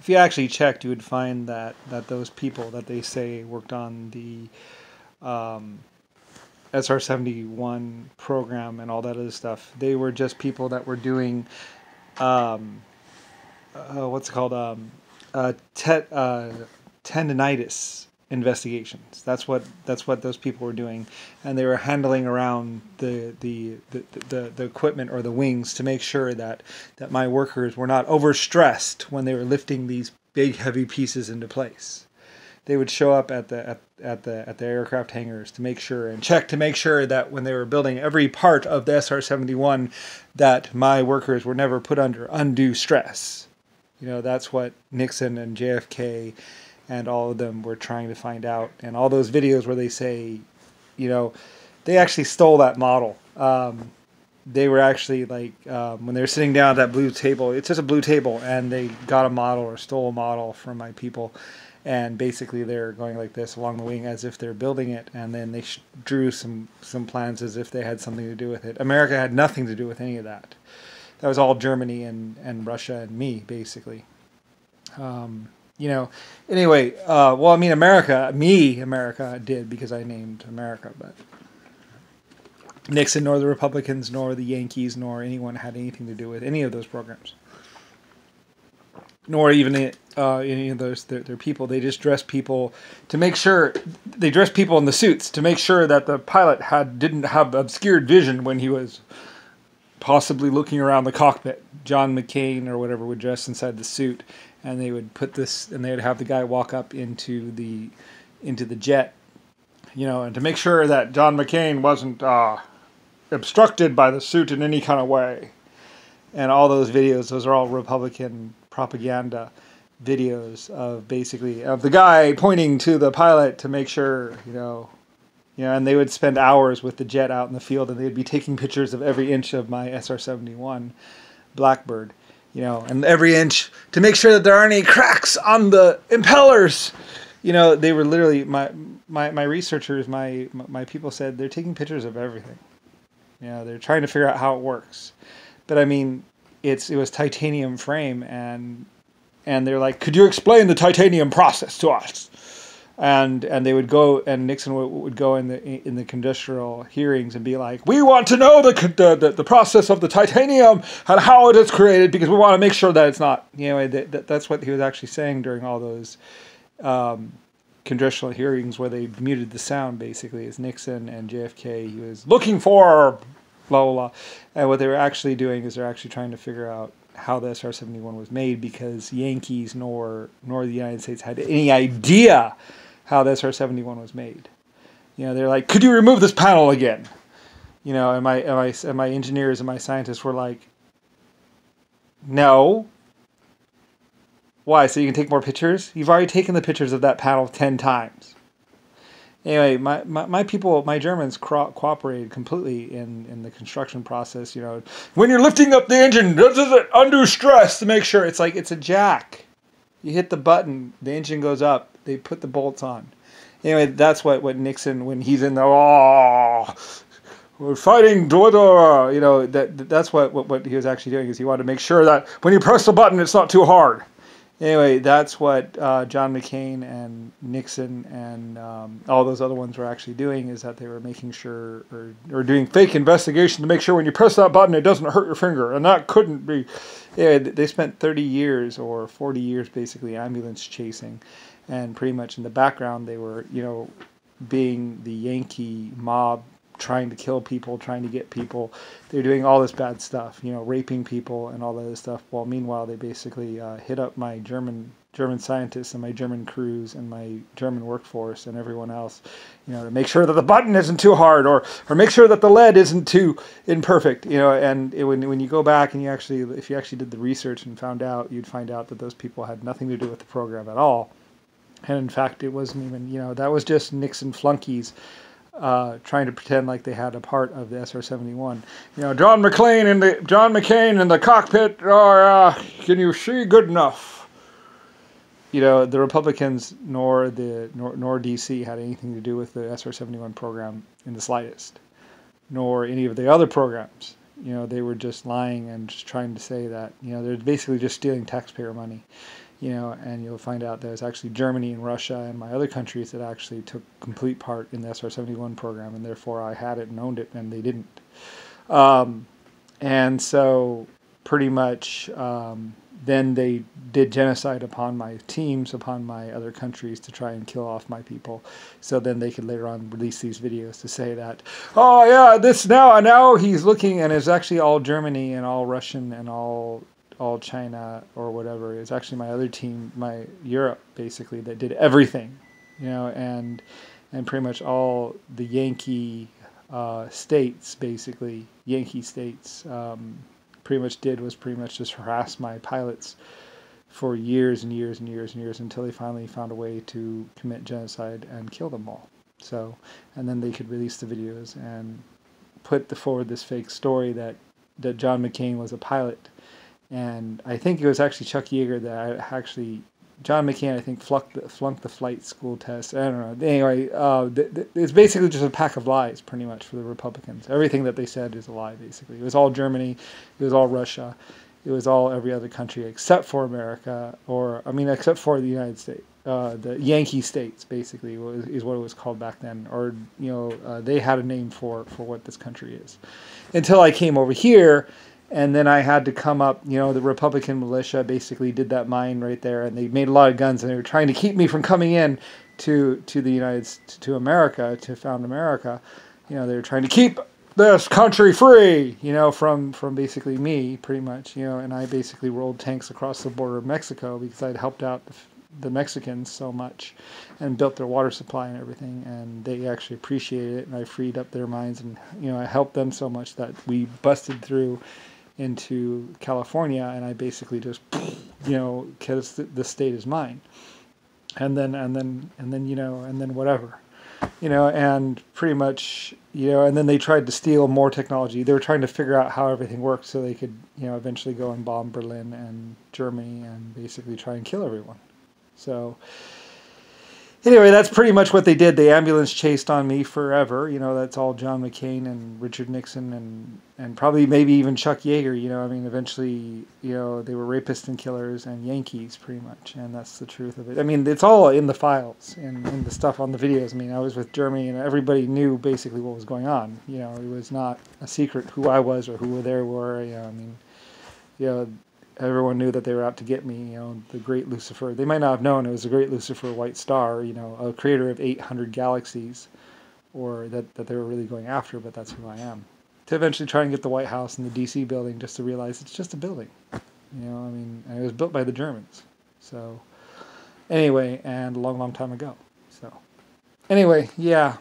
if you actually checked, you would find that those people that they say worked on the SR-71 program and all that other stuff, they were just people that were doing what's it called tendinitis investigations. That's what those people were doing, and they were handling around the equipment or the wings to make sure that my workers were not overstressed when they were lifting these big heavy pieces into place. They would show up at the aircraft hangars to make sure and check to make sure that when they were building every part of the SR-71, that my workers were never put under undue stress. That's what Nixon and JFK and all of them were trying to find out. And all those videos where they say, they actually stole that model. They were actually like, when they were sitting down at that blue table, it's just a blue table, and they got a model or stole a model from my people. And basically they're going like this along the wing as if they're building it. And then they drew some plans as if they had something to do with it. America had nothing to do with any of that. That was all Germany and Russia and me, basically. Anyway, well, I mean, America did, because I named America, but Nixon nor the Republicans nor the Yankees nor anyone had anything to do with any of those programs. Nor even any of those, their people. They just dressed people to make sure, they dressed people in the suits to make sure that the pilot didn't have obscured vision when he was possibly looking around the cockpit. John McCain or whatever would dress inside the suit, and they would put this, and they would have the guy walk up into the jet, and to make sure that John McCain wasn't obstructed by the suit in any kind of way. And all those videos, those are all Republican propaganda videos of the guy pointing to the pilot to make sure, and they would spend hours with the jet out in the field, and they'd be taking pictures of every inch of my SR-71 Blackbird, and every inch to make sure that there aren't any cracks on the impellers. They were literally, my researchers, my people said they're taking pictures of everything. They're trying to figure out how it works. But I mean, it was titanium frame, and they're like, could you explain the titanium process to us? And they would go, and Nixon would go in the congressional hearings and be like, we want to know the process of the titanium and how it is created, because we want to make sure that it's not, that's what he was actually saying during all those congressional hearings where they muted the sound, basically, as Nixon and JFK, he was looking for blah, blah, blah. And what they were actually doing is they're actually trying to figure out how the SR-71 was made, because Yankees nor the United States had any idea how the SR-71 was made. They're like, could you remove this panel again? And my engineers and my scientists were like, no. Why? So you can take more pictures? You've already taken the pictures of that panel 10 times. Anyway, my people, my Germans cooperated completely in the construction process. When you're lifting up the engine, does it undue stress to make sure? It's like, it's a jack. You hit the button, the engine goes up, they put the bolts on. Anyway, that's what Nixon, when he's in the, we're fighting, that's what he was actually doing, is he wanted to make sure that when you press the button, it's not too hard. Anyway, that's what John McCain and Nixon and all those other ones were actually doing, is that they were making sure, or doing fake investigation to make sure when you press that button, it doesn't hurt your finger. And that couldn't be. Yeah, they spent 30 years or 40 years basically ambulance chasing. And pretty much in the background, they were, being the Yankee mob, trying to kill people, trying to get people. They're doing all this bad stuff, raping people and all that other stuff. While meanwhile, they basically hit up my German scientists and my German crews and my German workforce and everyone else, to make sure that the button isn't too hard, or make sure that the lead isn't too imperfect, And when you go back and if you actually did the research and found out, you'd find out that those people had nothing to do with the program at all. And in fact, it wasn't even, that was just Nixon flunkies trying to pretend like they had a part of the SR-71. John McCain in the cockpit. Can you see good enough? The Republicans nor DC had anything to do with the SR-71 program in the slightest, nor any of the other programs. They were just lying and just trying to say that they're basically just stealing taxpayer money. you know, and you'll find out there's actually Germany and Russia and my other countries that actually took complete part in the SR-71 program, and therefore I had it and owned it, and they didn't. And so pretty much then they did genocide upon my teams, upon my other countries, to try and kill off my people. So then they could later on release these videos to say that, oh yeah, this now he's looking, and it's actually all Germany and all Russian and all China or whatever. It's actually my other team, my Europe basically, that did everything, you know, and pretty much all the Yankee states, basically Yankee states, pretty much did was pretty much just harass my pilots for years and years and years and years until they finally found a way to commit genocide and kill them all. So, and then they could release the videos and put forward this fake story that John McCain was a pilot. And I think it was actually Chuck Yeager that actually, John McCain, I think, flunked the flight school test. I don't know. Anyway, it's basically just a pack of lies, pretty much, for the Republicans. Everything that they said is a lie, basically. It was all Germany. It was all Russia. It was all every other country except for America, except for the United States. The Yankee states, basically, is what it was called back then. Or, you know, they had a name for what this country is. Until I came over here. And then I had to come up, you know, the Republican militia basically did that mine right there, and they made a lot of guns, and they were trying to keep me from coming in to America, to found America. You know, they were trying to keep this country free, you know, from basically me, pretty much, you know, and I basically rolled tanks across the border of Mexico because I'd helped out the Mexicans so much and built their water supply and everything, and they actually appreciated it, and I freed up their minds, and, you know, I helped them so much that we busted through into California, and I basically just, you know, because the state is mine, and then you know, and then whatever, you know, and pretty much, you know, and then they tried to steal more technology. They were trying to figure out how everything worked so they could, you know, eventually go and bomb Berlin and Germany and basically try and kill everyone. So anyway, that's pretty much what they did. They ambulance chased on me forever. You know, that's all John McCain and Richard Nixon and probably maybe even Chuck Yeager. You know, I mean, eventually, you know, they were rapists and killers and Yankees pretty much. And that's the truth of it. I mean, it's all in the files and in the stuff on the videos. I mean, I was with Germany and everybody knew basically what was going on. You know, it was not a secret who I was or who they were. You know, I mean, you know, everyone knew that they were out to get me, you know, the great Lucifer. They might not have known it was the great Lucifer White Star, you know, a creator of 800 galaxies, or that they were really going after, but that's who I am. To eventually try and get the White House and the D.C. building just to realize it's just a building. You know, I mean, and it was built by the Germans. So, anyway, and a long, long time ago. So, anyway, yeah.